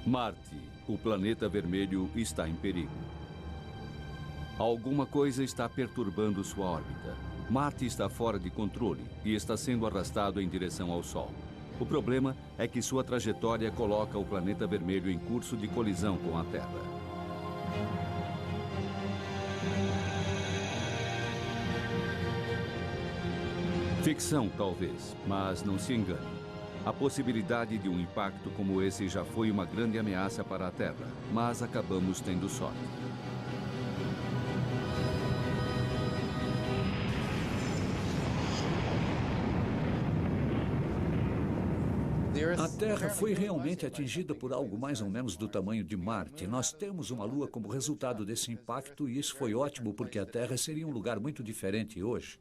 Marte, o planeta vermelho, está em perigo. Alguma coisa está perturbando sua órbita. Marte está fora de controle e está sendo arrastado em direção ao Sol. O problema é que sua trajetória coloca o planeta vermelho em curso de colisão com a Terra. Ficção, talvez, mas não se engane. A possibilidade de um impacto como esse já foi uma grande ameaça para a Terra, mas acabamos tendo sorte. A Terra foi realmente atingida por algo mais ou menos do tamanho de Marte. Nós temos uma Lua como resultado desse impacto e isso foi ótimo porque a Terra seria um lugar muito diferente hoje.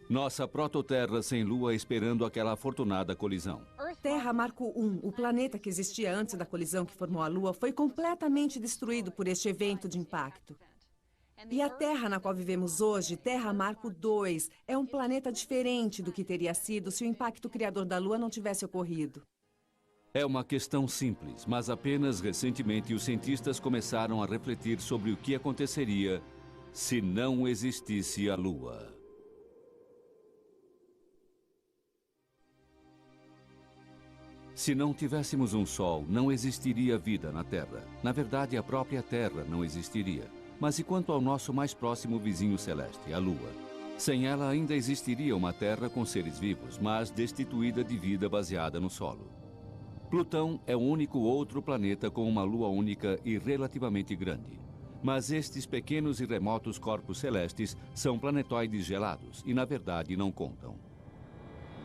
Nossa prototerra sem Lua esperando aquela afortunada colisão. Terra Marco I, o planeta que existia antes da colisão que formou a Lua, foi completamente destruído por este evento de impacto. E a Terra na qual vivemos hoje, Terra Marco II, é um planeta diferente do que teria sido se o impacto criador da Lua não tivesse ocorrido. É uma questão simples, mas apenas recentemente os cientistas começaram a refletir sobre o que aconteceria se não existisse a Lua. Se não tivéssemos um Sol, não existiria vida na Terra. Na verdade, a própria Terra não existiria. Mas e quanto ao nosso mais próximo vizinho celeste, a Lua? Sem ela ainda existiria uma Terra com seres vivos, mas destituída de vida baseada no solo. Plutão é o único outro planeta com uma Lua única e relativamente grande. Mas estes pequenos e remotos corpos celestes são planetóides gelados e, na verdade, não contam.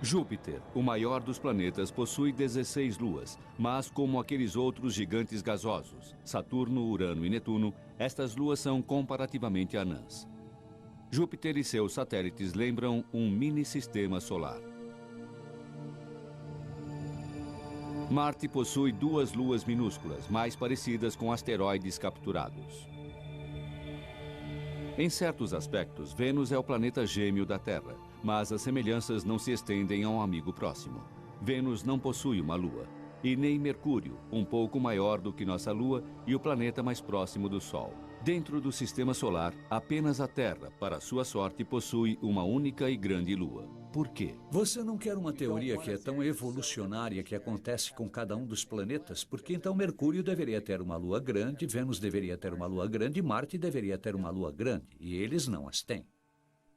Júpiter, o maior dos planetas, possui 16 luas, mas como aqueles outros gigantes gasosos, Saturno, Urano e Netuno, estas luas são comparativamente anãs. Júpiter e seus satélites lembram um mini-sistema solar. Marte possui 2 luas minúsculas, mais parecidas com asteroides capturados. Em certos aspectos, Vênus é o planeta gêmeo da Terra, mas as semelhanças não se estendem a um amigo próximo. Vênus não possui uma lua, e nem Mercúrio, um pouco maior do que nossa Lua e o planeta mais próximo do Sol. Dentro do Sistema Solar, apenas a Terra, para sua sorte, possui uma única e grande Lua. Por quê? Você não quer uma teoria que é tão evolucionária que acontece com cada um dos planetas? Porque então Mercúrio deveria ter uma lua grande, Vênus deveria ter uma lua grande, Marte deveria ter uma lua grande, e eles não as têm.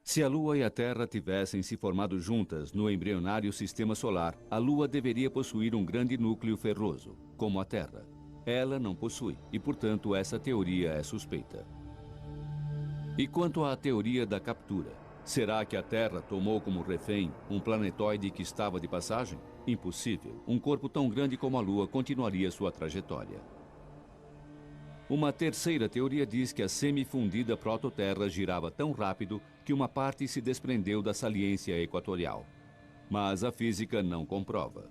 Se a Lua e a Terra tivessem se formado juntas no embrionário Sistema Solar, a Lua deveria possuir um grande núcleo ferroso, como a Terra. Ela não possui, e portanto essa teoria é suspeita. E quanto à teoria da captura? Será que a Terra tomou como refém um planetoide que estava de passagem? Impossível. Um corpo tão grande como a Lua continuaria sua trajetória. Uma terceira teoria diz que a semifundida prototerra girava tão rápido que uma parte se desprendeu da saliência equatorial. Mas a física não comprova.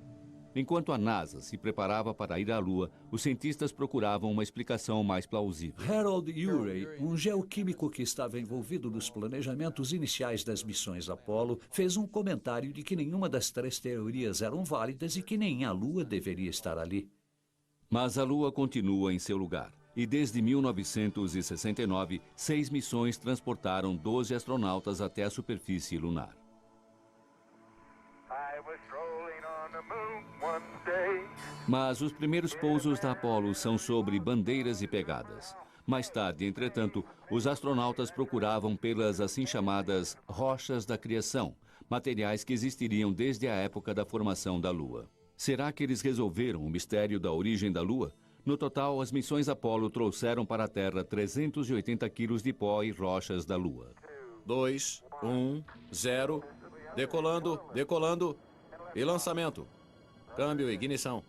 Enquanto a NASA se preparava para ir à Lua, os cientistas procuravam uma explicação mais plausível. Harold Urey, um geoquímico que estava envolvido nos planejamentos iniciais das missões Apollo, fez um comentário de que nenhuma das 3 teorias eram válidas e que nem a Lua deveria estar ali. Mas a Lua continua em seu lugar. E desde 1969, 6 missões transportaram 12 astronautas até a superfície lunar. Mas os primeiros pousos da Apollo são sobre bandeiras e pegadas. Mais tarde, entretanto, os astronautas procuravam pelas assim chamadas rochas da criação, materiais que existiriam desde a época da formação da Lua. Será que eles resolveram o mistério da origem da Lua? No total, as missões Apollo trouxeram para a Terra 380 quilos de pó e rochas da Lua. 2, 1, 0, decolando e lançamento. Câmbio e ignição.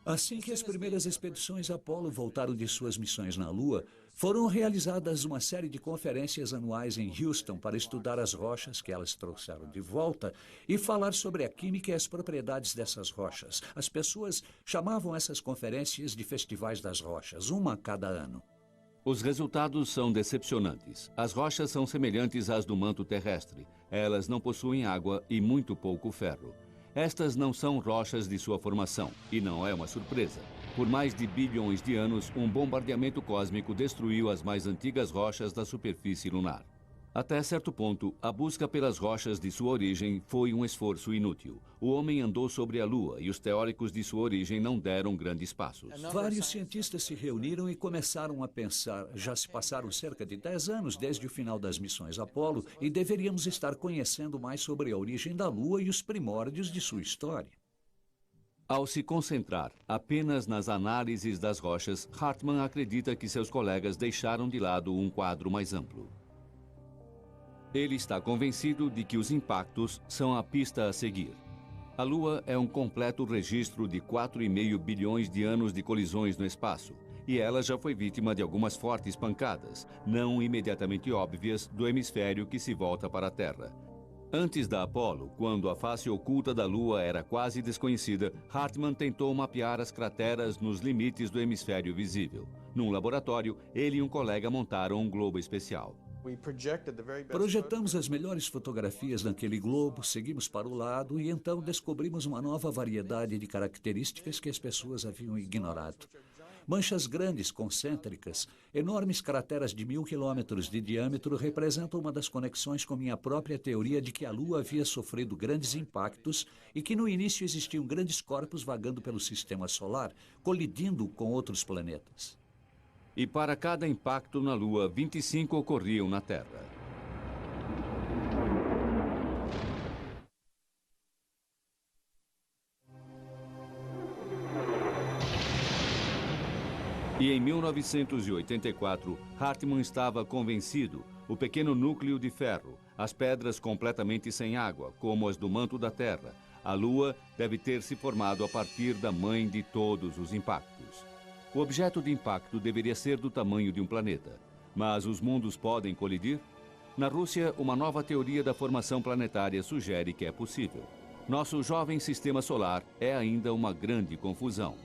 Assim que as primeiras expedições Apollo voltaram de suas missões na Lua, Foram realizadas uma série de conferências anuais em Houston para estudar as rochas que elas trouxeram de volta e falar sobre a química e as propriedades dessas rochas. As pessoas chamavam essas conferências de festivais das rochas, uma a cada ano. Os resultados são decepcionantes. As rochas são semelhantes às do manto terrestre. Elas não possuem água e muito pouco ferro. Estas não são rochas de sua formação, e não é uma surpresa. Por mais de bilhões de anos, um bombardeamento cósmico destruiu as mais antigas rochas da superfície lunar. Até certo ponto, a busca pelas rochas de sua origem foi um esforço inútil. O homem andou sobre a Lua e os teóricos de sua origem não deram grandes passos. Vários cientistas se reuniram e começaram a pensar, já se passaram cerca de 10 anos desde o final das missões Apollo e deveríamos estar conhecendo mais sobre a origem da Lua e os primórdios de sua história. Ao se concentrar apenas nas análises das rochas, Hartmann acredita que seus colegas deixaram de lado um quadro mais amplo. Ele está convencido de que os impactos são a pista a seguir. A Lua é um completo registro de 4,5 bilhões de anos de colisões no espaço, e ela já foi vítima de algumas fortes pancadas, não imediatamente óbvias, do hemisfério que se volta para a Terra. Antes da Apollo, quando a face oculta da Lua era quase desconhecida, Hartmann tentou mapear as crateras nos limites do hemisfério visível. Num laboratório, ele e um colega montaram um globo especial. Projetamos as melhores fotografias daquele globo, seguimos para o lado e então descobrimos uma nova variedade de características que as pessoas haviam ignorado. Manchas grandes, concêntricas, enormes crateras de 1.000 quilômetros de diâmetro representam uma das conexões com minha própria teoria de que a Lua havia sofrido grandes impactos e que no início existiam grandes corpos vagando pelo sistema solar, colidindo com outros planetas. E para cada impacto na Lua, 25 ocorriam na Terra. E em 1984, Hartmann estava convencido: o pequeno núcleo de ferro, as pedras completamente sem água, como as do manto da Terra, a Lua deve ter se formado a partir da mãe de todos os impactos. O objeto de impacto deveria ser do tamanho de um planeta. Mas os mundos podem colidir? Na Rússia, uma nova teoria da formação planetária sugere que é possível. Nosso jovem sistema solar é ainda uma grande confusão.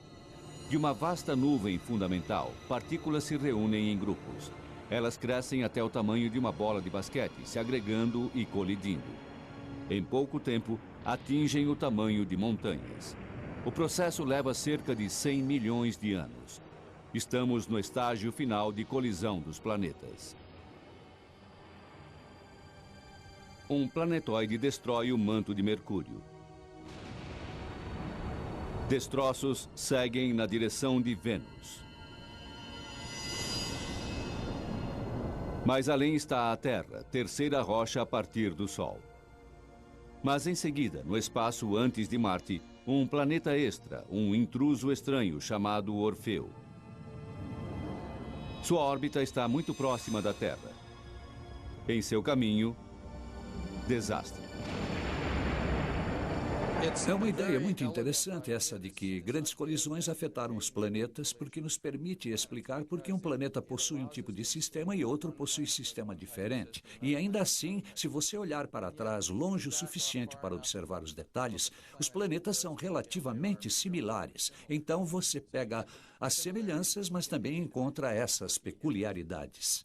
De uma vasta nuvem fundamental, partículas se reúnem em grupos. Elas crescem até o tamanho de uma bola de basquete, se agregando e colidindo. Em pouco tempo, atingem o tamanho de montanhas. O processo leva cerca de 100 milhões de anos. Estamos no estágio final de colisão dos planetas. Um planetoide destrói o manto de Mercúrio. Destroços seguem na direção de Vênus. Mais além está a Terra, terceira rocha a partir do Sol. Mas em seguida, no espaço antes de Marte, um planeta extra, um intruso estranho chamado Orfeu. Sua órbita está muito próxima da Terra. Em seu caminho, desastre. É uma ideia muito interessante essa de que grandes colisões afetaram os planetas, porque nos permite explicar por que um planeta possui um tipo de sistema e outro possui sistema diferente. E ainda assim, se você olhar para trás longe o suficiente para observar os detalhes, os planetas são relativamente similares. Então você pega as semelhanças, mas também encontra essas peculiaridades.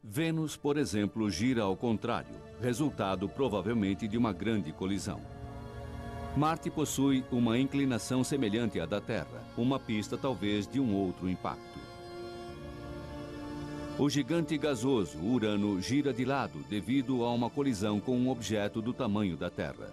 Vênus, por exemplo, gira ao contrário, resultado provavelmente de uma grande colisão. Marte possui uma inclinação semelhante à da Terra, uma pista talvez de um outro impacto. O gigante gasoso Urano gira de lado devido a uma colisão com um objeto do tamanho da Terra.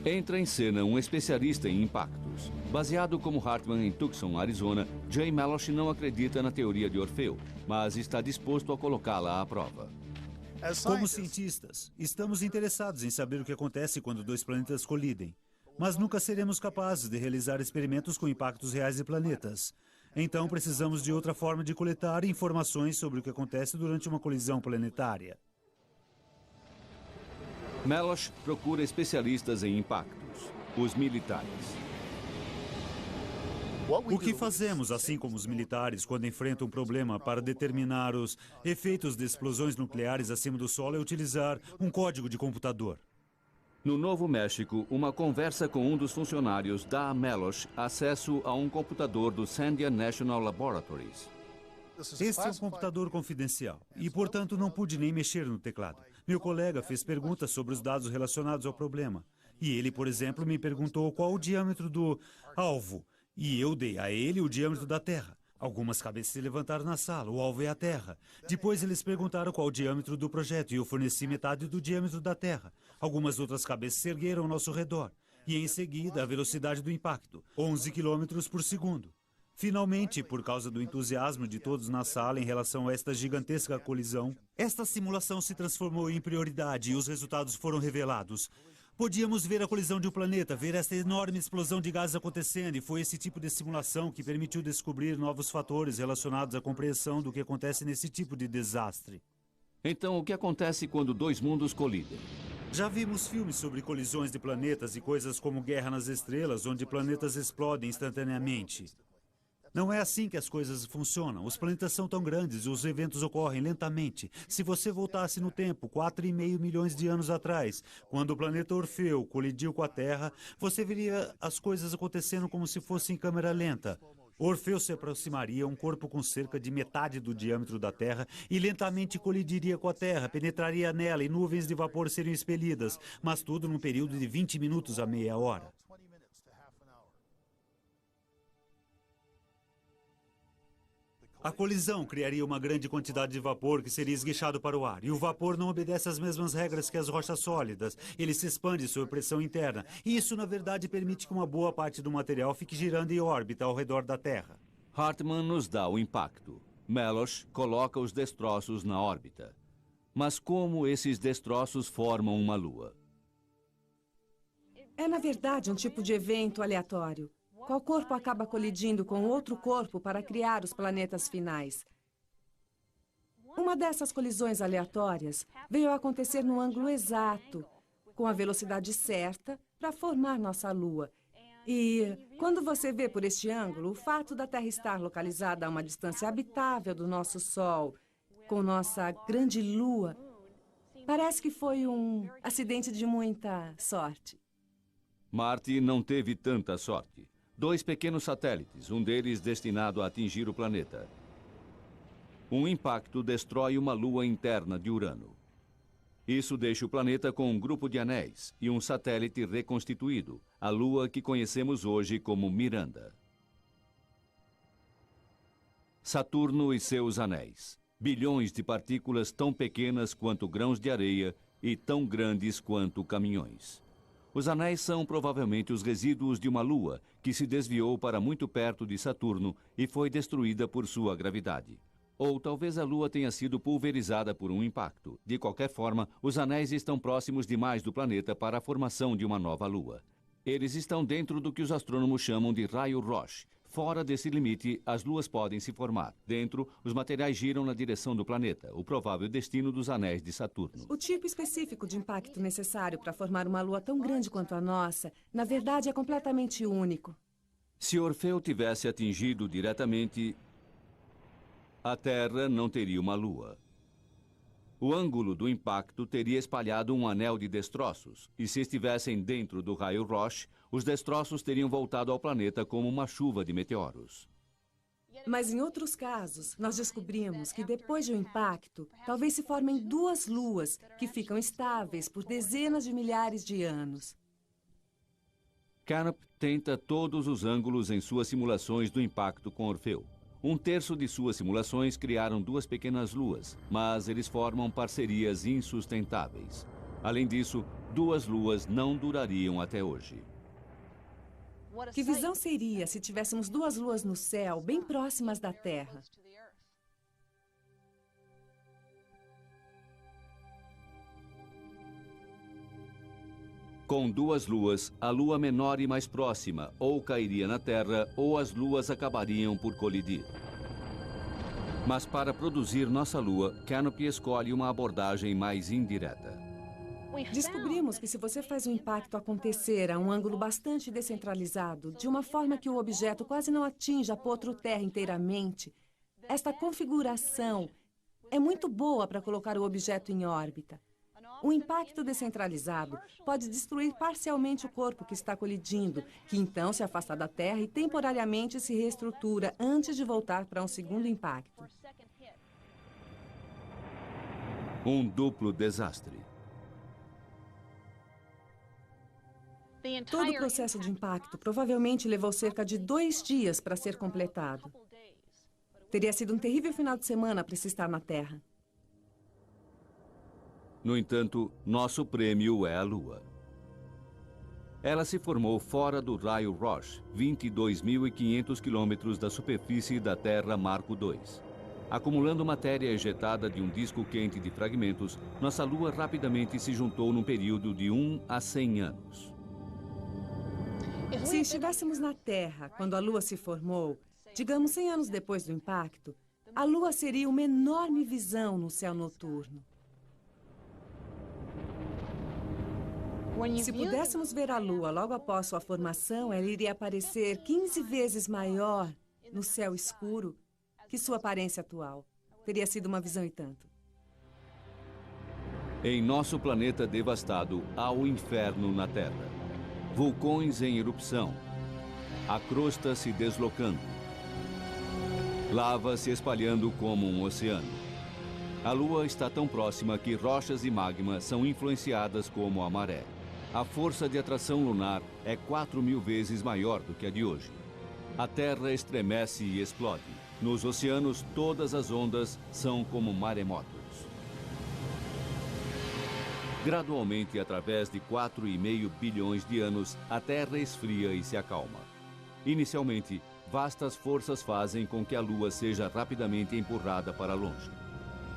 Entra em cena um especialista em impactos. Baseado como Hartmann em Tucson, Arizona, Jay Melosh não acredita na teoria de Orfeu, mas está disposto a colocá-la à prova. Como cientistas, estamos interessados em saber o que acontece quando dois planetas colidem, mas nunca seremos capazes de realizar experimentos com impactos reais de planetas. Então precisamos de outra forma de coletar informações sobre o que acontece durante uma colisão planetária. Melosh procura especialistas em impactos, os militares. O que fazemos, assim como os militares, quando enfrentam um problema para determinar os efeitos de explosões nucleares acima do solo, é utilizar um código de computador. No Novo México, uma conversa com um dos funcionários dá a Melosh acesso a um computador do Sandia National Laboratories. Este é um computador confidencial e, portanto, não pude nem mexer no teclado. Meu colega fez perguntas sobre os dados relacionados ao problema. E ele, por exemplo, me perguntou qual o diâmetro do alvo. E eu dei a ele o diâmetro da Terra. Algumas cabeças se levantaram na sala. O alvo é a Terra. Depois eles perguntaram qual o diâmetro do projeto e eu forneci metade do diâmetro da Terra. Algumas outras cabeças se ergueram ao nosso redor. E em seguida, a velocidade do impacto, 11 km por segundo. Finalmente, por causa do entusiasmo de todos na sala em relação a esta gigantesca colisão, esta simulação se transformou em prioridade e os resultados foram revelados. Podíamos ver a colisão de um planeta, ver esta enorme explosão de gases acontecendo, e foi esse tipo de simulação que permitiu descobrir novos fatores relacionados à compreensão do que acontece nesse tipo de desastre. Então, o que acontece quando dois mundos colidem? Já vimos filmes sobre colisões de planetas e coisas como Guerra nas Estrelas, onde planetas explodem instantaneamente. Não é assim que as coisas funcionam. Os planetas são tão grandes e os eventos ocorrem lentamente. Se você voltasse no tempo, 4,5 milhões de anos atrás, quando o planeta Orfeu colidiu com a Terra, você veria as coisas acontecendo como se fosse em câmera lenta. Orfeu se aproximaria a um corpo com cerca de metade do diâmetro da Terra e lentamente colidiria com a Terra, penetraria nela e nuvens de vapor seriam expelidas, mas tudo num período de 20 minutos a meia hora. A colisão criaria uma grande quantidade de vapor que seria esguichado para o ar. E o vapor não obedece às mesmas regras que as rochas sólidas. Ele se expande sob pressão interna. E isso, na verdade, permite que uma boa parte do material fique girando em órbita ao redor da Terra. Hartmann nos dá o impacto. Melosh coloca os destroços na órbita. Mas como esses destroços formam uma lua? É, na verdade, um tipo de evento aleatório. Qual corpo acaba colidindo com outro corpo para criar os planetas finais? Uma dessas colisões aleatórias veio a acontecer no ângulo exato, com a velocidade certa, para formar nossa Lua. E quando você vê por este ângulo, o fato da Terra estar localizada a uma distância habitável do nosso Sol, com nossa grande Lua, parece que foi um acidente de muita sorte. Marte não teve tanta sorte. 2 pequenos satélites, um deles destinado a atingir o planeta. Um impacto destrói uma lua interna de Urano. Isso deixa o planeta com um grupo de anéis e um satélite reconstituído, a lua que conhecemos hoje como Miranda. Saturno e seus anéis. Bilhões de partículas tão pequenas quanto grãos de areia e tão grandes quanto caminhões. Os anéis são provavelmente os resíduos de uma lua que se desviou para muito perto de Saturno e foi destruída por sua gravidade. Ou talvez a lua tenha sido pulverizada por um impacto. De qualquer forma, os anéis estão próximos demais do planeta para a formação de uma nova lua. Eles estão dentro do que os astrônomos chamam de raio Roche. Fora desse limite, as luas podem se formar. Dentro, os materiais giram na direção do planeta, o provável destino dos anéis de Saturno. O tipo específico de impacto necessário para formar uma lua tão grande quanto a nossa, na verdade, é completamente único. Se Orfeu tivesse atingido diretamente, a Terra não teria uma lua. O ângulo do impacto teria espalhado um anel de destroços, e se estivessem dentro do raio Roche, os destroços teriam voltado ao planeta como uma chuva de meteoros. Mas em outros casos, nós descobrimos que depois de um impacto, talvez se formem 2 luas que ficam estáveis por dezenas de milhares de anos. Canop tenta todos os ângulos em suas simulações do impacto com Orfeu. 1/3 de suas simulações criaram 2 pequenas luas, mas eles formam parcerias insustentáveis. Além disso, 2 luas não durariam até hoje. Que visão seria se tivéssemos 2 luas no céu, bem próximas da Terra? Com 2 luas, a lua menor e mais próxima ou cairia na Terra ou as luas acabariam por colidir. Mas para produzir nossa lua, Canopy escolhe uma abordagem mais indireta. Descobrimos que se você faz o impacto acontecer a um ângulo bastante descentralizado, de uma forma que o objeto quase não atinja a Potro-Terra inteiramente, esta configuração é muito boa para colocar o objeto em órbita. O impacto descentralizado pode destruir parcialmente o corpo que está colidindo, que então se afasta da Terra e temporariamente se reestrutura antes de voltar para um segundo impacto. Um duplo desastre. Todo o processo de impacto provavelmente levou cerca de 2 dias para ser completado. Teria sido um terrível final de semana para se estar na Terra. No entanto, nosso prêmio é a Lua. Ela se formou fora do raio Roche, 22.500 quilômetros da superfície da Terra Marco II. Acumulando matéria ejetada de um disco quente de fragmentos, nossa Lua rapidamente se juntou num período de 1 a 100 anos. Se estivéssemos na Terra quando a Lua se formou, digamos 100 anos depois do impacto, a Lua seria uma enorme visão no céu noturno. Se pudéssemos ver a Lua logo após sua formação, ela iria aparecer 15 vezes maior no céu escuro que sua aparência atual. Teria sido uma visão e tanto. Em nosso planeta devastado, há o inferno na Terra. Vulcões em erupção, a crosta se deslocando, lava se espalhando como um oceano. A Lua está tão próxima que rochas e magma são influenciadas como a maré. A força de atração lunar é 4.000 vezes maior do que a de hoje. A Terra estremece e explode. Nos oceanos, todas as ondas são como maremotos. Gradualmente, através de 4,5 bilhões de anos, a Terra esfria e se acalma. Inicialmente, vastas forças fazem com que a Lua seja rapidamente empurrada para longe.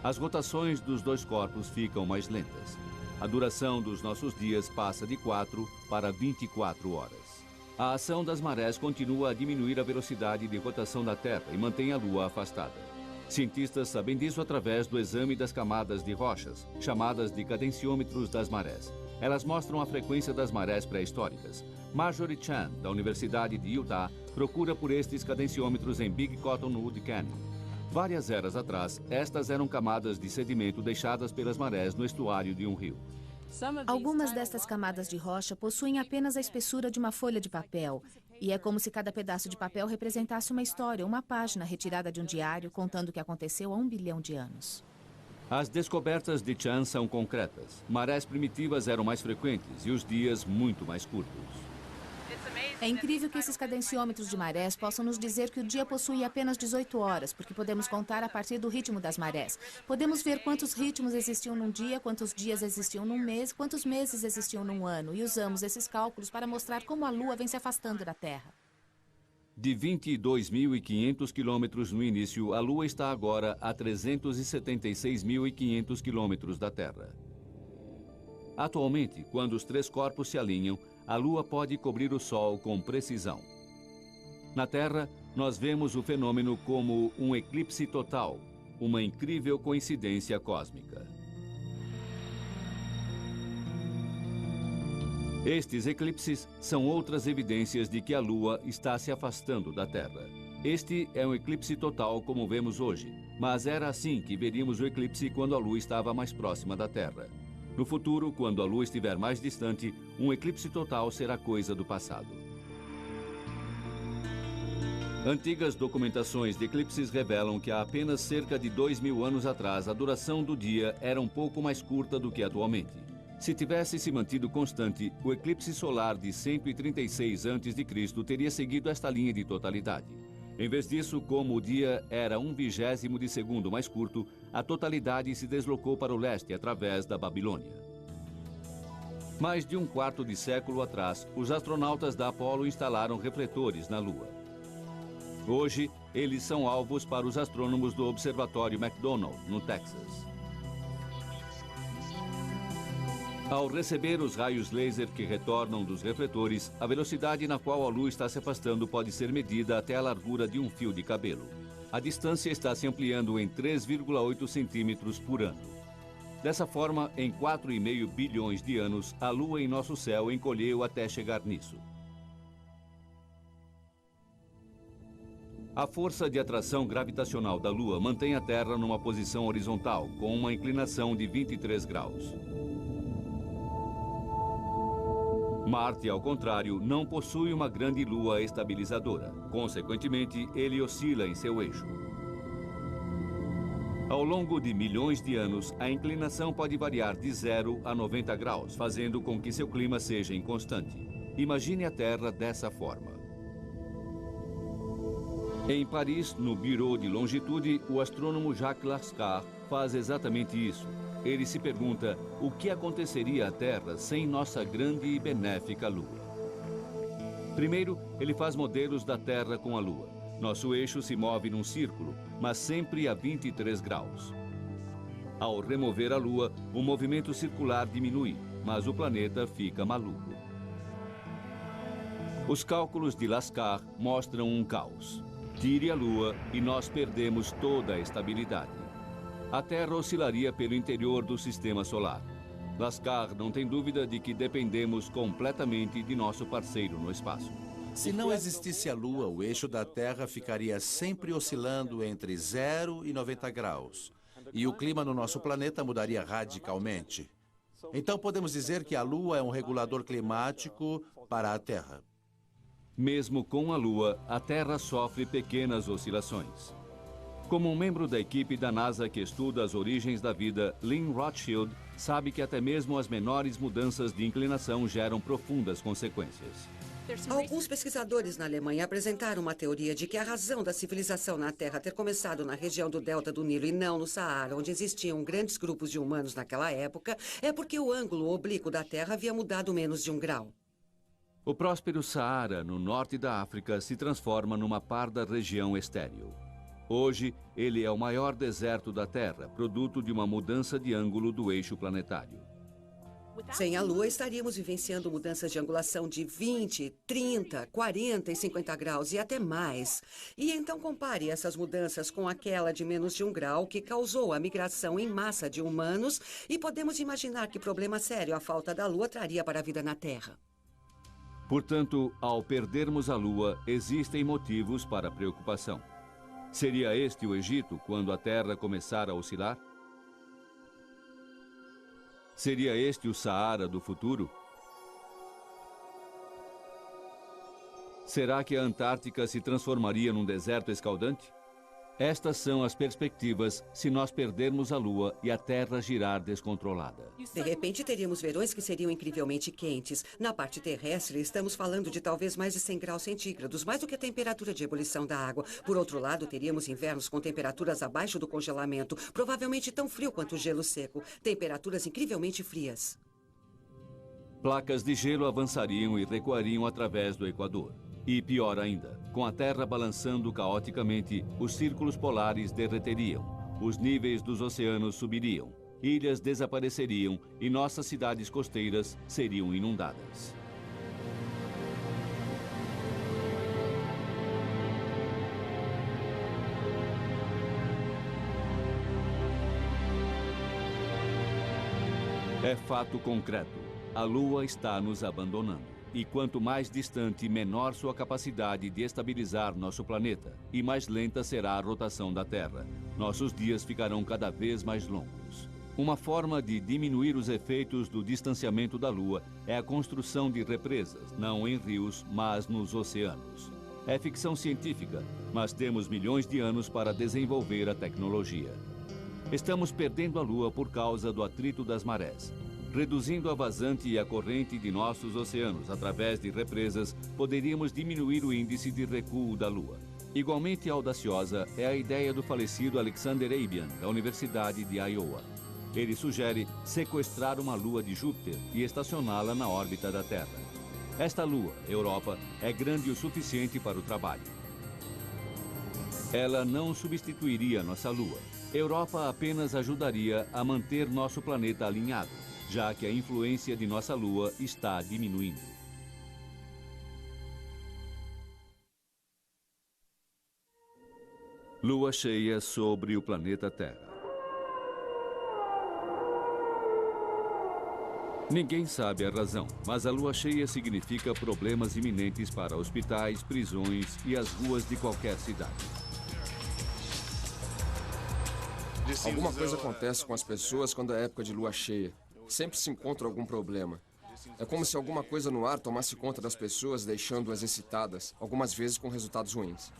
As rotações dos dois corpos ficam mais lentas. A duração dos nossos dias passa de 4 para 24 horas. A ação das marés continua a diminuir a velocidade de rotação da Terra e mantém a Lua afastada. Cientistas sabem disso através do exame das camadas de rochas, chamadas de cadenciômetros das marés. Elas mostram a frequência das marés pré-históricas. Marjorie Chan, da Universidade de Utah, procura por estes cadenciômetros em Big Cottonwood Canyon. Várias eras atrás, estas eram camadas de sedimento deixadas pelas marés no estuário de um rio. Algumas destas camadas de rocha possuem apenas a espessura de uma folha de papel. E é como se cada pedaço de papel representasse uma história, uma página retirada de um diário contando o que aconteceu há 1 bilhão de anos. As descobertas de Chan são concretas. Marés primitivas eram mais frequentes e os dias muito mais curtos. É incrível que esses cadenciômetros de marés possam nos dizer que o dia possui apenas 18 horas, porque podemos contar a partir do ritmo das marés. Podemos ver quantos ritmos existiam num dia, quantos dias existiam num mês, quantos meses existiam num ano, e usamos esses cálculos para mostrar como a Lua vem se afastando da Terra. De 22.500 quilômetros no início, a Lua está agora a 376.500 quilômetros da Terra. Atualmente, quando os 3 corpos se alinham, a Lua pode cobrir o Sol com precisão. Na Terra, nós vemos o fenômeno como um eclipse total, uma incrível coincidência cósmica. Estes eclipses são outras evidências de que a Lua está se afastando da Terra. Este é um eclipse total como vemos hoje, mas era assim que veríamos o eclipse quando a Lua estava mais próxima da Terra. No futuro, quando a Lua estiver mais distante, um eclipse total será coisa do passado. Antigas documentações de eclipses revelam que há apenas cerca de 2.000 anos atrás, a duração do dia era um pouco mais curta do que atualmente. Se tivesse se mantido constante, o eclipse solar de 136 a.C. teria seguido esta linha de totalidade. Em vez disso, como o dia era 1/20 de segundo mais curto, a totalidade se deslocou para o leste através da Babilônia. Mais de 1/4 de século atrás, os astronautas da Apollo instalaram refletores na Lua. Hoje, eles são alvos para os astrônomos do Observatório McDonald, no Texas. Ao receber os raios laser que retornam dos refletores, a velocidade na qual a Lua está se afastando pode ser medida até a largura de um fio de cabelo. A distância está se ampliando em 3,8 centímetros por ano. Dessa forma, em 4,5 bilhões de anos, a Lua em nosso céu encolheu até chegar nisso. A força de atração gravitacional da Lua mantém a Terra numa posição horizontal, com uma inclinação de 23 graus. Marte, ao contrário, não possui uma grande lua estabilizadora. Consequentemente, ele oscila em seu eixo. Ao longo de milhões de anos, a inclinação pode variar de 0 a 90 graus, fazendo com que seu clima seja inconstante. Imagine a Terra dessa forma. Em Paris, no Bureau de Longitude, o astrônomo Jacques Lascar faz exatamente isso. Ele se pergunta o que aconteceria à Terra sem nossa grande e benéfica Lua. Primeiro, ele faz modelos da Terra com a Lua. Nosso eixo se move num círculo, mas sempre a 23 graus. Ao remover a Lua, o movimento circular diminui, mas o planeta fica maluco. Os cálculos de Lascar mostram um caos. Tire a Lua e nós perdemos toda a estabilidade. A Terra oscilaria pelo interior do sistema solar. Lascar não tem dúvida de que dependemos completamente de nosso parceiro no espaço. Se não existisse a Lua, o eixo da Terra ficaria sempre oscilando entre 0 e 90 graus. E o clima no nosso planeta mudaria radicalmente. Então podemos dizer que a Lua é um regulador climático para a Terra. Mesmo com a Lua, a Terra sofre pequenas oscilações. Como um membro da equipe da NASA que estuda as origens da vida, Lynn Rothschild sabe que até mesmo as menores mudanças de inclinação geram profundas consequências. Alguns pesquisadores na Alemanha apresentaram uma teoria de que a razão da civilização na Terra ter começado na região do delta do Nilo e não no Saara, onde existiam grandes grupos de humanos naquela época, é porque o ângulo oblíquo da Terra havia mudado menos de 1 grau. O próspero Saara, no norte da África, se transforma numa parda região estéril. Hoje, ele é o maior deserto da Terra, produto de uma mudança de ângulo do eixo planetário. Sem a Lua, estaríamos vivenciando mudanças de angulação de 20, 30, 40 e 50 graus e até mais. E então compare essas mudanças com aquela de menos de 1 grau que causou a migração em massa de humanos e podemos imaginar que problema sério a falta da Lua traria para a vida na Terra. Portanto, ao perdermos a Lua, existem motivos para preocupação. Seria este o Egito quando a Terra começar a oscilar? Seria este o Saara do futuro? Será que a Antártica se transformaria num deserto escaldante? Estas são as perspectivas se nós perdermos a Lua e a Terra girar descontrolada. De repente, teríamos verões que seriam incrivelmente quentes. Na parte terrestre, estamos falando de talvez mais de 100 graus centígrados, mais do que a temperatura de ebulição da água. Por outro lado, teríamos invernos com temperaturas abaixo do congelamento, provavelmente tão frio quanto o gelo seco. Temperaturas incrivelmente frias. Placas de gelo avançariam e recuariam através do Equador. E pior ainda, com a Terra balançando caoticamente, os círculos polares derreteriam, os níveis dos oceanos subiriam, ilhas desapareceriam e nossas cidades costeiras seriam inundadas. É fato concreto, a Lua está nos abandonando. E quanto mais distante, menor sua capacidade de estabilizar nosso planeta, e mais lenta será a rotação da Terra. Nossos dias ficarão cada vez mais longos. Uma forma de diminuir os efeitos do distanciamento da Lua é a construção de represas, não em rios, mas nos oceanos. É ficção científica, mas temos milhões de anos para desenvolver a tecnologia. Estamos perdendo a Lua por causa do atrito das marés. Reduzindo a vazante e a corrente de nossos oceanos através de represas, poderíamos diminuir o índice de recuo da Lua. Igualmente audaciosa é a ideia do falecido Alexander Abian, da Universidade de Iowa. Ele sugere sequestrar uma lua de Júpiter e estacioná-la na órbita da Terra. Esta lua, Europa, é grande o suficiente para o trabalho. Ela não substituiria nossa lua. Europa apenas ajudaria a manter nosso planeta alinhado, já que a influência de nossa Lua está diminuindo. Lua cheia sobre o planeta Terra. Ninguém sabe a razão, mas a lua cheia significa problemas iminentes para hospitais, prisões e as ruas de qualquer cidade. Alguma coisa acontece com as pessoas quando é época de lua cheia. Sempre se encontra algum problema. É como se alguma coisa no ar tomasse conta das pessoas, deixando-as excitadas, algumas vezes com resultados ruins.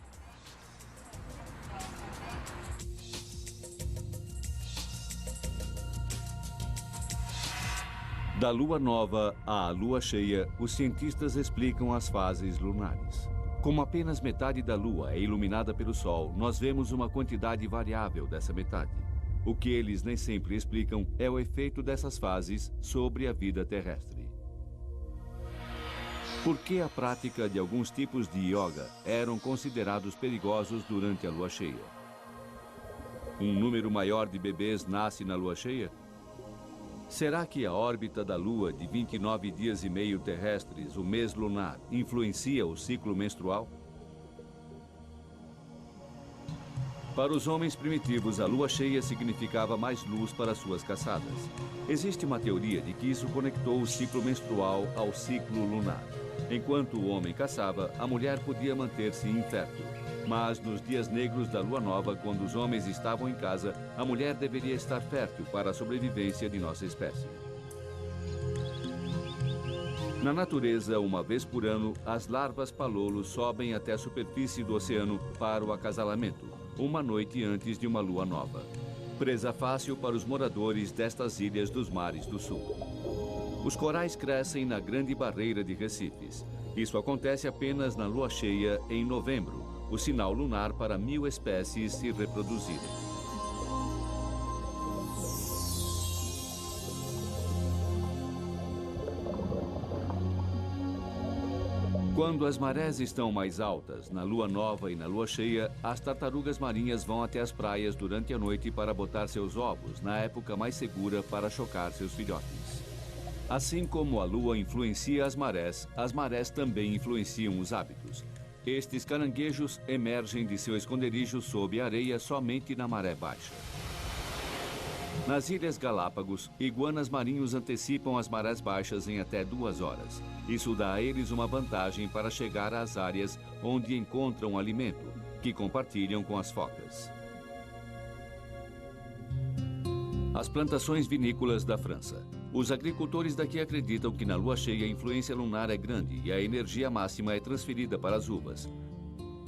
Da lua nova à lua cheia, os cientistas explicam as fases lunares. Como apenas metade da lua é iluminada pelo sol, nós vemos uma quantidade variável dessa metade. O que eles nem sempre explicam é o efeito dessas fases sobre a vida terrestre. Por que a prática de alguns tipos de yoga eram considerados perigosos durante a lua cheia? Um número maior de bebês nasce na lua cheia? Será que a órbita da Lua de 29 dias e meio terrestres, o mês lunar, influencia o ciclo menstrual? Para os homens primitivos, a lua cheia significava mais luz para suas caçadas. Existe uma teoria de que isso conectou o ciclo menstrual ao ciclo lunar. Enquanto o homem caçava, a mulher podia manter-se infértil. Mas nos dias negros da lua nova, quando os homens estavam em casa, a mulher deveria estar fértil para a sobrevivência de nossa espécie. Na natureza, uma vez por ano, as larvas palolos sobem até a superfície do oceano para o acasalamento, uma noite antes de uma lua nova. Presa fácil para os moradores destas ilhas dos mares do sul. Os corais crescem na Grande Barreira de Recifes. Isso acontece apenas na lua cheia em novembro, o sinal lunar para 1000 espécies se reproduzirem. Quando as marés estão mais altas, na lua nova e na lua cheia, as tartarugas marinhas vão até as praias durante a noite para botar seus ovos, na época mais segura para chocar seus filhotes. Assim como a lua influencia as marés também influenciam os hábitos. Estes caranguejos emergem de seu esconderijo sob a areia somente na maré baixa. Nas Ilhas Galápagos, iguanas marinhos antecipam as marés baixas em até 2 horas. Isso dá a eles uma vantagem para chegar às áreas onde encontram alimento, que compartilham com as focas. As plantações vinícolas da França. Os agricultores daqui acreditam que na lua cheia a influência lunar é grande e a energia máxima é transferida para as uvas.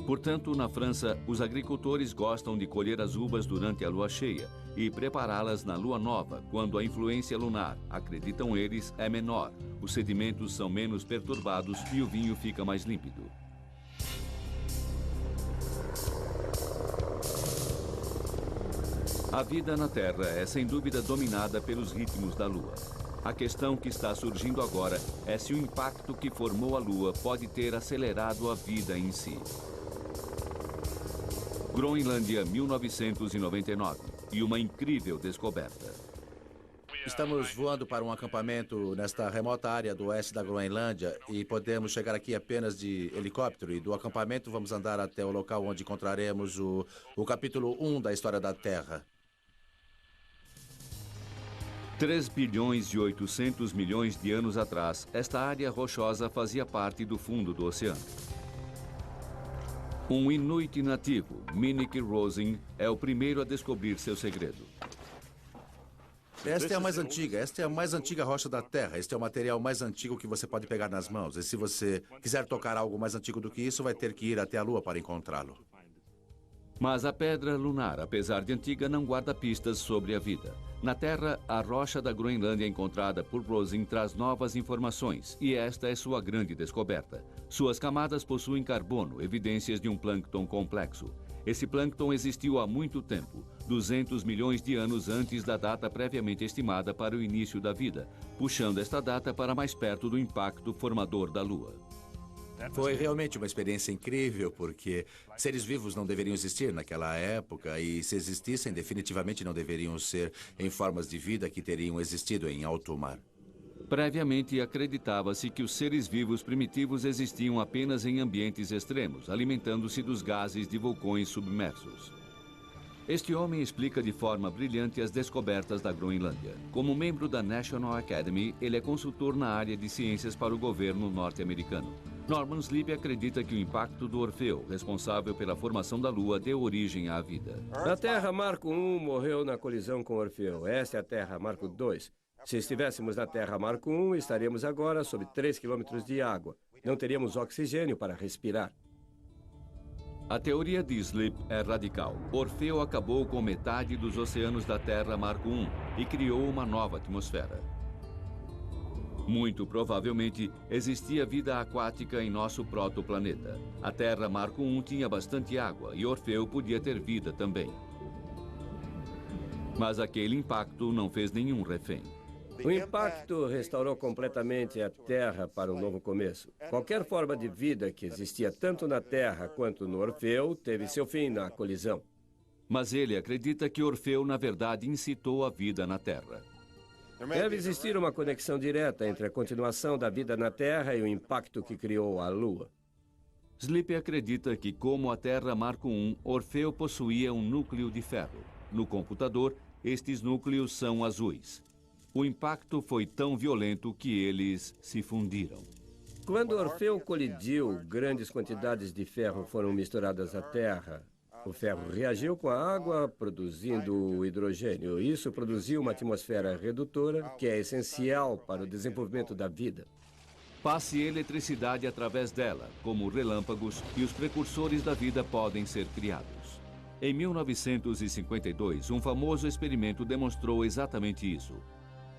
Portanto, na França, os agricultores gostam de colher as uvas durante a lua cheia e prepará-las na lua nova, quando a influência lunar, acreditam eles, é menor, os sedimentos são menos perturbados e o vinho fica mais límpido. A vida na Terra é sem dúvida dominada pelos ritmos da Lua. A questão que está surgindo agora é se o impacto que formou a Lua pode ter acelerado a vida em si. Groenlândia, 1999, e uma incrível descoberta. Estamos voando para um acampamento nesta remota área do oeste da Groenlândia e podemos chegar aqui apenas de helicóptero. E do acampamento vamos andar até o local onde encontraremos o capítulo 1 da história da Terra. 3 bilhões e 800 milhões de anos atrás, esta área rochosa fazia parte do fundo do oceano. Um inuit nativo, Minik Rosen, é o primeiro a descobrir seu segredo. Esta é a mais antiga. Esta é a mais antiga rocha da Terra. Este é o material mais antigo que você pode pegar nas mãos. E se você quiser tocar algo mais antigo do que isso, vai ter que ir até a Lua para encontrá-lo. Mas a pedra lunar, apesar de antiga, não guarda pistas sobre a vida. Na Terra, a rocha da Groenlândia encontrada por Rosen traz novas informações, e esta é sua grande descoberta. Suas camadas possuem carbono, evidências de um plâncton complexo. Esse plâncton existiu há muito tempo, 200 milhões de anos antes da data previamente estimada para o início da vida, puxando esta data para mais perto do impacto formador da Lua. Foi realmente uma experiência incrível, porque seres vivos não deveriam existir naquela época e, se existissem, definitivamente não deveriam ser em formas de vida que teriam existido em alto mar. Previamente, acreditava-se que os seres vivos primitivos existiam apenas em ambientes extremos, alimentando-se dos gases de vulcões submersos. Este homem explica de forma brilhante as descobertas da Groenlândia. Como membro da National Academy, ele é consultor na área de ciências para o governo norte-americano. Norman Sleep acredita que o impacto do Orfeu, responsável pela formação da Lua, deu origem à vida. A Terra Marco I morreu na colisão com Orfeu. Esta é a Terra Marco II. Se estivéssemos na Terra Marco I, estaríamos agora sob 3 quilômetros de água. Não teríamos oxigênio para respirar. A teoria de Sleep é radical. Orfeu acabou com metade dos oceanos da Terra Marco I e criou uma nova atmosfera. Muito provavelmente, existia vida aquática em nosso protoplaneta. A Terra Marco I tinha bastante água e Orfeu podia ter vida também. Mas aquele impacto não fez nenhum refém. O impacto restaurou completamente a Terra para um novo começo. Qualquer forma de vida que existia tanto na Terra quanto no Orfeu teve seu fim na colisão. Mas ele acredita que Orfeu, na verdade, incitou a vida na Terra. Deve existir uma conexão direta entre a continuação da vida na Terra e o impacto que criou a Lua. Sleep acredita que, como a Terra Marco I, Orfeu possuía um núcleo de ferro. No computador, estes núcleos são azuis. O impacto foi tão violento que eles se fundiram. Quando Orfeu colidiu, grandes quantidades de ferro foram misturadas à Terra. O ferro reagiu com a água, produzindo o hidrogênio. Isso produziu uma atmosfera redutora, que é essencial para o desenvolvimento da vida. Passe eletricidade através dela, como relâmpagos, e os precursores da vida podem ser criados. Em 1952, um famoso experimento demonstrou exatamente isso.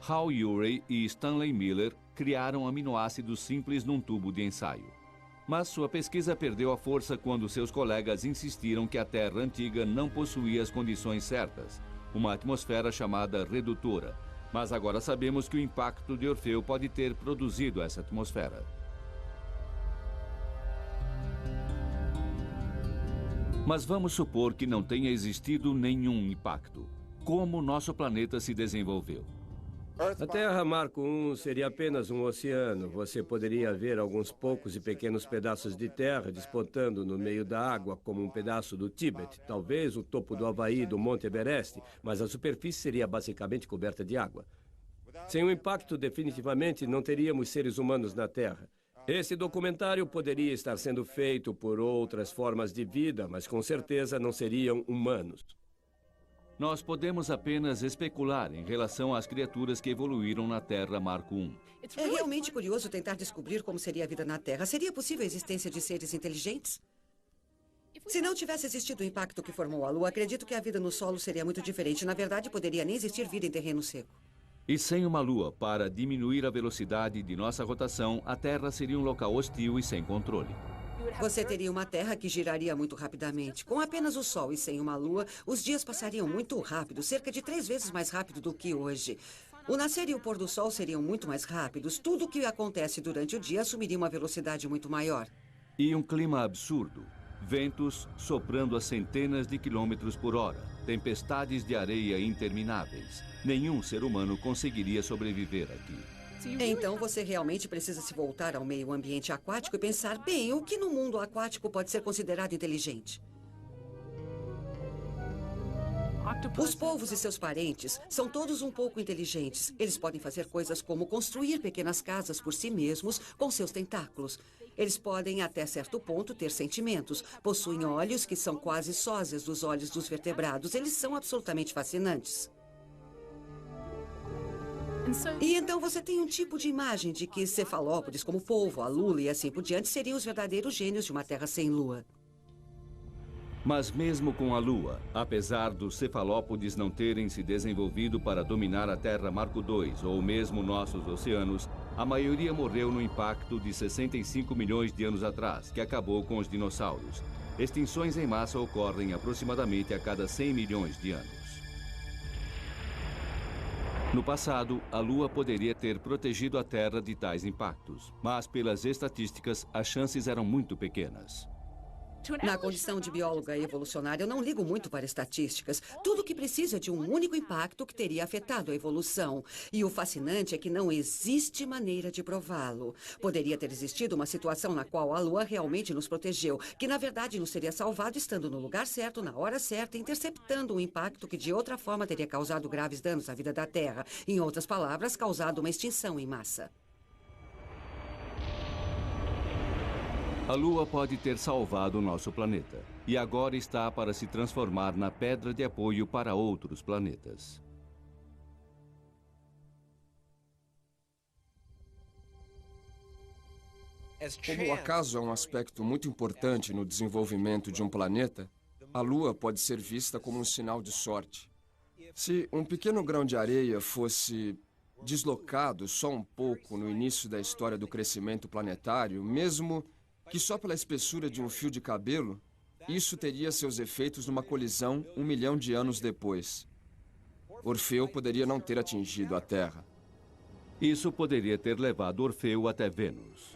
Hal Urey e Stanley Miller criaram aminoácidos simples num tubo de ensaio. Mas sua pesquisa perdeu a força quando seus colegas insistiram que a Terra antiga não possuía as condições certas, uma atmosfera chamada redutora. Mas agora sabemos que o impacto de Orfeu pode ter produzido essa atmosfera. Mas vamos supor que não tenha existido nenhum impacto. Como nosso planeta se desenvolveu? A Terra Marco I seria apenas um oceano. Você poderia ver alguns poucos e pequenos pedaços de terra despontando no meio da água, como um pedaço do Tíbet, talvez o topo do Havaí, do Monte Everest, mas a superfície seria basicamente coberta de água. Sem o impacto, definitivamente não teríamos seres humanos na Terra. Esse documentário poderia estar sendo feito por outras formas de vida, mas com certeza não seriam humanos. Nós podemos apenas especular em relação às criaturas que evoluíram na Terra Marco I. É realmente curioso tentar descobrir como seria a vida na Terra. Seria possível a existência de seres inteligentes? Se não tivesse existido o impacto que formou a Lua, acredito que a vida no solo seria muito diferente. Na verdade, poderia nem existir vida em terreno seco. E sem uma Lua para diminuir a velocidade de nossa rotação, a Terra seria um local hostil e sem controle. Você teria uma Terra que giraria muito rapidamente. Com apenas o Sol e sem uma Lua, os dias passariam muito rápido, cerca de 3 vezes mais rápido do que hoje. O nascer e o pôr do Sol seriam muito mais rápidos. Tudo o que acontece durante o dia assumiria uma velocidade muito maior. E um clima absurdo. Ventos soprando a centenas de quilômetros por hora. Tempestades de areia intermináveis. Nenhum ser humano conseguiria sobreviver aqui. Então você realmente precisa se voltar ao meio ambiente aquático e pensar, bem, o que no mundo aquático pode ser considerado inteligente? Os polvos e seus parentes são todos um pouco inteligentes. Eles podem fazer coisas como construir pequenas casas por si mesmos com seus tentáculos. Eles podem, até certo ponto, ter sentimentos. Possuem olhos que são quase sósias dos olhos dos vertebrados. Eles são absolutamente fascinantes. E então você tem um tipo de imagem de que cefalópodes como o polvo, a lula e assim por diante seriam os verdadeiros gênios de uma Terra sem Lua. Mas mesmo com a Lua, apesar dos cefalópodes não terem se desenvolvido para dominar a Terra Marco II ou mesmo nossos oceanos, a maioria morreu no impacto de 65 milhões de anos atrás, que acabou com os dinossauros. Extinções em massa ocorrem aproximadamente a cada 100 milhões de anos. No passado, a Lua poderia ter protegido a Terra de tais impactos, mas pelas estatísticas, as chances eram muito pequenas. Na condição de bióloga evolucionária, eu não ligo muito para estatísticas. Tudo que precisa é de um único impacto que teria afetado a evolução. E o fascinante é que não existe maneira de prová-lo. Poderia ter existido uma situação na qual a Lua realmente nos protegeu, que na verdade nos teria salvado estando no lugar certo, na hora certa, interceptando um impacto que de outra forma teria causado graves danos à vida da Terra. Em outras palavras, causado uma extinção em massa. A Lua pode ter salvado o nosso planeta e agora está para se transformar na pedra de apoio para outros planetas. Como o acaso é um aspecto muito importante no desenvolvimento de um planeta, a Lua pode ser vista como um sinal de sorte. Se um pequeno grão de areia fosse deslocado só um pouco no início da história do crescimento planetário, mesmo que só pela espessura de um fio de cabelo, isso teria seus efeitos numa colisão 1 milhão de anos depois. Orfeu poderia não ter atingido a Terra. Isso poderia ter levado Orfeu até Vênus.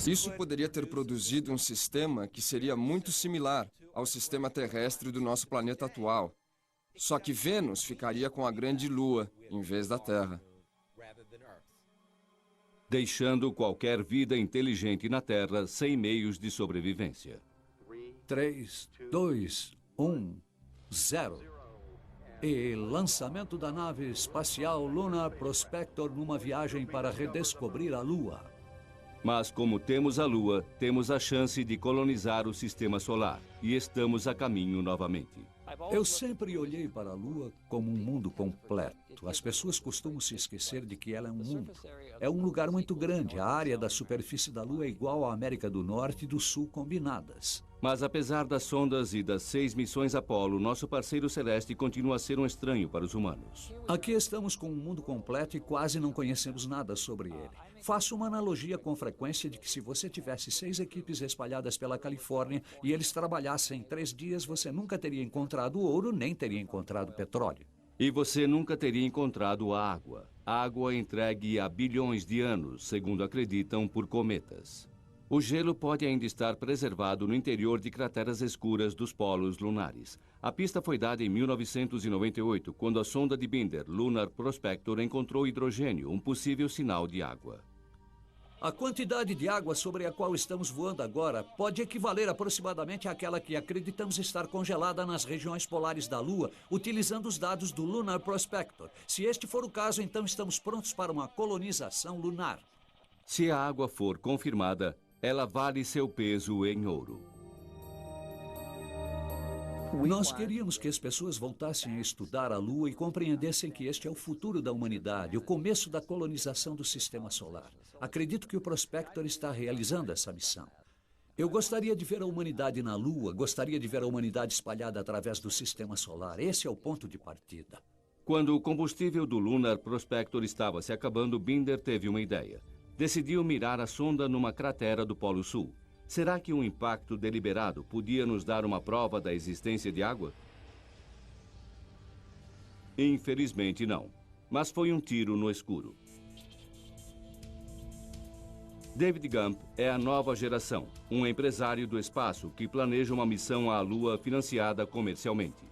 Isso poderia ter produzido um sistema que seria muito similar ao sistema terrestre do nosso planeta atual. Só que Vênus ficaria com a grande Lua, em vez da Terra. Deixando qualquer vida inteligente na Terra sem meios de sobrevivência. 3, 2, 1, 0. E lançamento da nave espacial Lunar Prospector numa viagem para redescobrir a Lua. Mas como temos a Lua, temos a chance de colonizar o sistema solar e estamos a caminho novamente. Eu sempre olhei para a Lua como um mundo completo. As pessoas costumam se esquecer de que ela é um mundo. É um lugar muito grande. A área da superfície da Lua é igual à América do Norte e do Sul combinadas. Mas apesar das sondas e das 6 missões Apollo, nosso parceiro celeste continua a ser um estranho para os humanos. Aqui estamos com um mundo completo e quase não conhecemos nada sobre ele. Faço uma analogia com frequência de que se você tivesse 6 equipes espalhadas pela Califórnia e eles trabalhassem 3 dias, você nunca teria encontrado ouro nem teria encontrado petróleo. E você nunca teria encontrado água. Água entregue há bilhões de anos, segundo acreditam, por cometas. O gelo pode ainda estar preservado no interior de crateras escuras dos polos lunares. A pista foi dada em 1998, quando a sonda de Binder, Lunar Prospector, encontrou hidrogênio, um possível sinal de água. A quantidade de água sobre a qual estamos voando agora pode equivaler aproximadamente àquela que acreditamos estar congelada nas regiões polares da Lua, utilizando os dados do Lunar Prospector. Se este for o caso, então estamos prontos para uma colonização lunar. Se a água for confirmada, ela vale seu peso em ouro. Nós queríamos que as pessoas voltassem a estudar a Lua e compreendessem que este é o futuro da humanidade, o começo da colonização do Sistema Solar. Acredito que o Prospector está realizando essa missão. Eu gostaria de ver a humanidade na Lua, gostaria de ver a humanidade espalhada através do Sistema Solar. Esse é o ponto de partida. Quando o combustível do Lunar Prospector estava se acabando, Binder teve uma ideia. Decidiu mirar a sonda numa cratera do Polo Sul. Será que um impacto deliberado podia nos dar uma prova da existência de água? Infelizmente não, mas foi um tiro no escuro. David Gump é a nova geração, um empresário do espaço que planeja uma missão à Lua financiada comercialmente.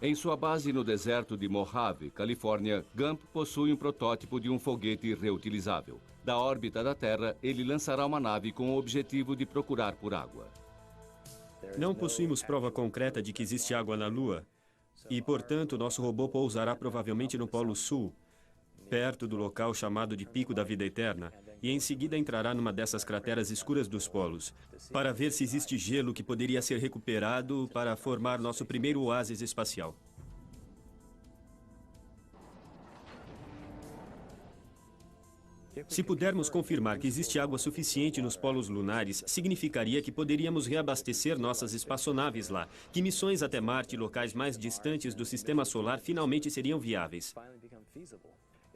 Em sua base no deserto de Mojave, Califórnia, Gump possui um protótipo de um foguete reutilizável. Da órbita da Terra, ele lançará uma nave com o objetivo de procurar por água. Não possuímos prova concreta de que existe água na Lua. E, portanto, nosso robô pousará provavelmente no Polo Sul, perto do local chamado de Pico da Vida Eterna, e em seguida entrará numa dessas crateras escuras dos polos, para ver se existe gelo que poderia ser recuperado para formar nosso primeiro oásis espacial. Se pudermos confirmar que existe água suficiente nos polos lunares, significaria que poderíamos reabastecer nossas espaçonaves lá, que missões até Marte e locais mais distantes do Sistema Solar finalmente seriam viáveis.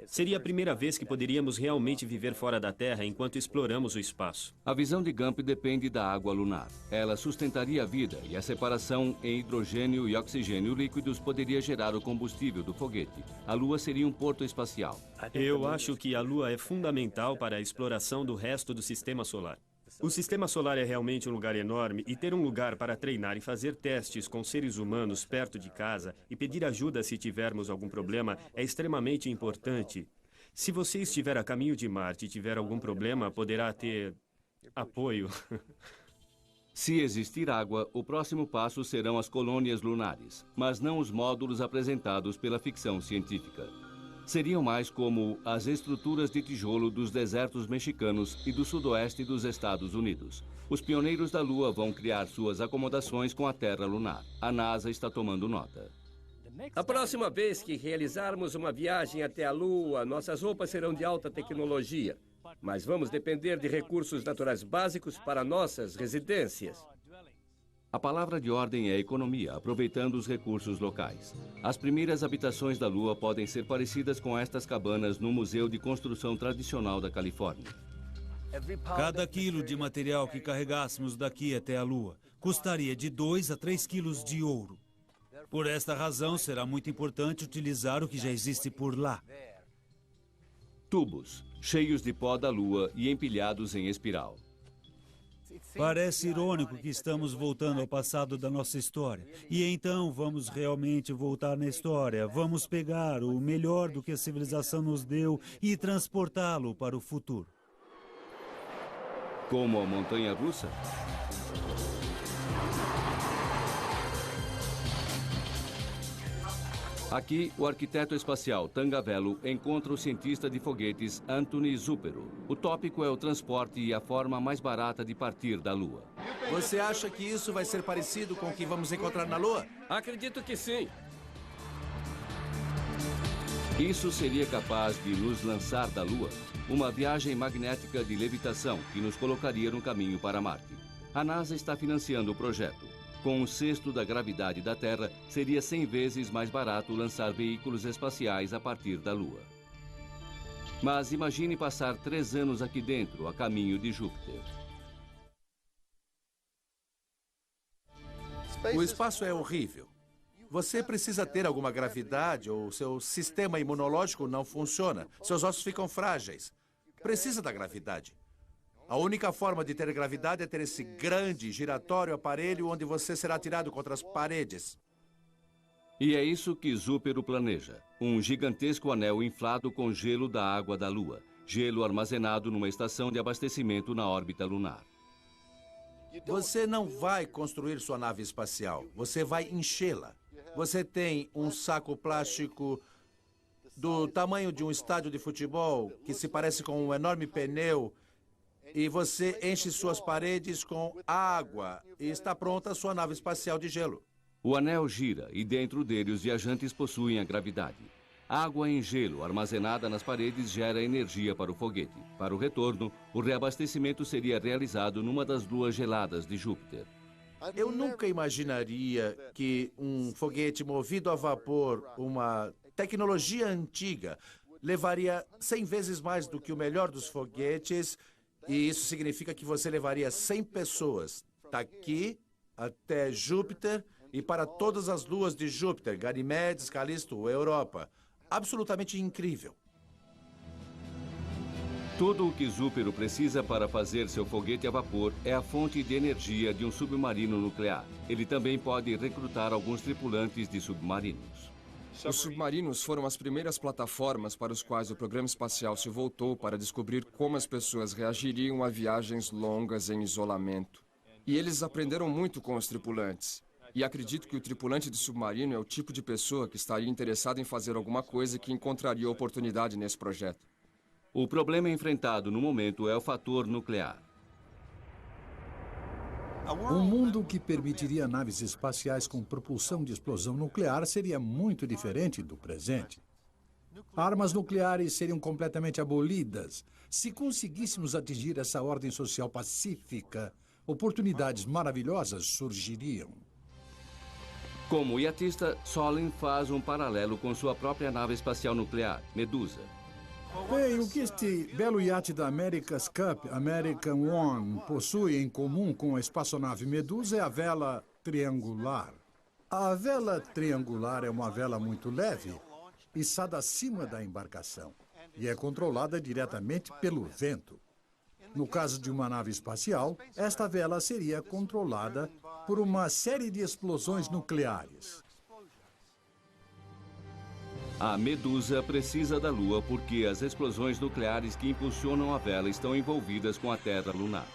Seria a primeira vez que poderíamos realmente viver fora da Terra enquanto exploramos o espaço. A visão de Gump depende da água lunar. Ela sustentaria a vida e a separação em hidrogênio e oxigênio líquidos poderia gerar o combustível do foguete. A Lua seria um porto espacial. Eu acho que a Lua é fundamental para a exploração do resto do Sistema Solar. O sistema solar é realmente um lugar enorme e ter um lugar para treinar e fazer testes com seres humanos perto de casa e pedir ajuda se tivermos algum problema é extremamente importante. Se você estiver a caminho de Marte e tiver algum problema, poderá ter apoio. Se existir água, o próximo passo serão as colônias lunares, mas não os módulos apresentados pela ficção científica. Seriam mais como as estruturas de tijolo dos desertos mexicanos e do sudoeste dos Estados Unidos. Os pioneiros da Lua vão criar suas acomodações com a Terra lunar. A NASA está tomando nota. A próxima vez que realizarmos uma viagem até a Lua, nossas roupas serão de alta tecnologia. Mas vamos depender de recursos naturais básicos para nossas residências. A palavra de ordem é economia, aproveitando os recursos locais. As primeiras habitações da Lua podem ser parecidas com estas cabanas no Museu de Construção Tradicional da Califórnia. Cada quilo de material que carregássemos daqui até a Lua custaria de 2 a 3 quilos de ouro. Por esta razão, será muito importante utilizar o que já existe por lá. Tubos, cheios de pó da Lua e empilhados em espiral. Parece irônico que estamos voltando ao passado da nossa história. E então vamos realmente voltar na história. Vamos pegar o melhor do que a civilização nos deu e transportá-lo para o futuro. Como a montanha-russa? Aqui, o arquiteto espacial Tangavello encontra o cientista de foguetes Anthony Zupero. O tópico é o transporte e a forma mais barata de partir da Lua. Você acha que isso vai ser parecido com o que vamos encontrar na Lua? Acredito que sim. Isso seria capaz de nos lançar da Lua? Uma viagem magnética de levitação que nos colocaria no caminho para Marte. A NASA está financiando o projeto. Com um sexto da gravidade da Terra, seria 100 vezes mais barato lançar veículos espaciais a partir da Lua. Mas imagine passar 3 anos aqui dentro, a caminho de Júpiter. O espaço é horrível. Você precisa ter alguma gravidade ou seu sistema imunológico não funciona. Seus ossos ficam frágeis. Precisa da gravidade. A única forma de ter gravidade é ter esse grande, giratório aparelho onde você será atirado contra as paredes. E é isso que Zúpero planeja. Um gigantesco anel inflado com gelo da água da Lua. Gelo armazenado numa estação de abastecimento na órbita lunar. Você não vai construir sua nave espacial. Você vai enchê-la. Você tem um saco plástico do tamanho de um estádio de futebol que se parece com um enorme pneu. E você enche suas paredes com água e está pronta a sua nave espacial de gelo. O anel gira e dentro dele os viajantes possuem a gravidade. Água em gelo armazenada nas paredes gera energia para o foguete. Para o retorno, o reabastecimento seria realizado numa das luas geladas de Júpiter. Eu nunca imaginaria que um foguete movido a vapor, uma tecnologia antiga, levaria 100 vezes mais do que o melhor dos foguetes. E isso significa que você levaria 100 pessoas daqui até Júpiter e para todas as luas de Júpiter, Ganimedes, Calisto, Europa. Absolutamente incrível. Tudo o que Zúpero precisa para fazer seu foguete a vapor é a fonte de energia de um submarino nuclear. Ele também pode recrutar alguns tripulantes de submarinos. Os submarinos foram as primeiras plataformas para os quais o programa espacial se voltou para descobrir como as pessoas reagiriam a viagens longas em isolamento. E eles aprenderam muito com os tripulantes. E acredito que o tripulante de submarino é o tipo de pessoa que estaria interessado em fazer alguma coisa que encontraria oportunidade nesse projeto. O problema enfrentado no momento é o fator nuclear. Um mundo que permitiria naves espaciais com propulsão de explosão nuclear seria muito diferente do presente. Armas nucleares seriam completamente abolidas. Se conseguíssemos atingir essa ordem social pacífica, oportunidades maravilhosas surgiriam. Como iatista, Solin faz um paralelo com sua própria nave espacial nuclear, Medusa. Bem, o que este belo iate da America's Cup, American One, possui em comum com a espaçonave Medusa é a vela triangular. A vela triangular é uma vela muito leve, içada acima da embarcação, e é controlada diretamente pelo vento. No caso de uma nave espacial, esta vela seria controlada por uma série de explosões nucleares. A Medusa precisa da Lua porque as explosões nucleares que impulsionam a vela estão envolvidas com a Terra lunar.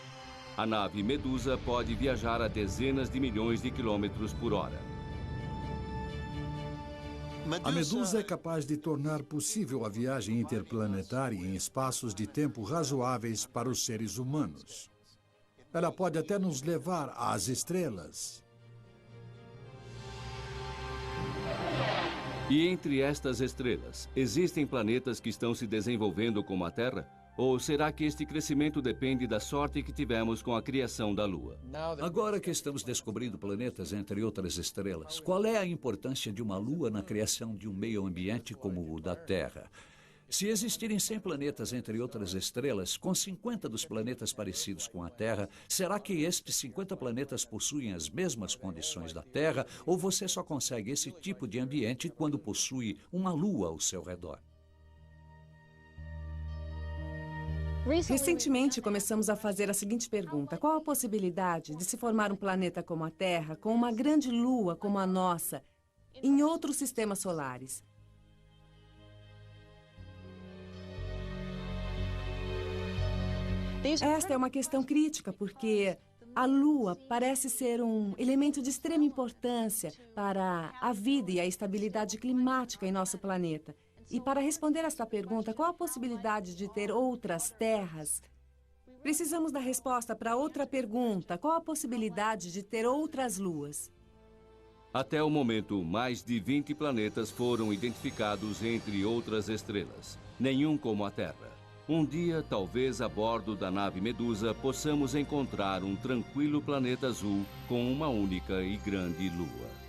A nave Medusa pode viajar a dezenas de milhões de quilômetros por hora. A Medusa é capaz de tornar possível a viagem interplanetária em espaços de tempo razoáveis para os seres humanos. Ela pode até nos levar às estrelas. E entre estas estrelas, existem planetas que estão se desenvolvendo como a Terra? Ou será que este crescimento depende da sorte que tivemos com a criação da Lua? Agora que estamos descobrindo planetas, entre outras estrelas, qual é a importância de uma Lua na criação de um meio ambiente como o da Terra? Se existirem 100 planetas, entre outras estrelas, com 50 dos planetas parecidos com a Terra, será que estes 50 planetas possuem as mesmas condições da Terra? Ou você só consegue esse tipo de ambiente quando possui uma Lua ao seu redor? Recentemente, começamos a fazer a seguinte pergunta: qual a possibilidade de se formar um planeta como a Terra, com uma grande lua como a nossa, em outros sistemas solares? Esta é uma questão crítica, porque a Lua parece ser um elemento de extrema importância para a vida e a estabilidade climática em nosso planeta. E para responder esta pergunta, qual a possibilidade de ter outras terras? Precisamos da resposta para outra pergunta: qual a possibilidade de ter outras luas? Até o momento, mais de 20 planetas foram identificados entre outras estrelas. Nenhum como a Terra. Um dia, talvez a bordo da nave Medusa, possamos encontrar um tranquilo planeta azul com uma única e grande lua.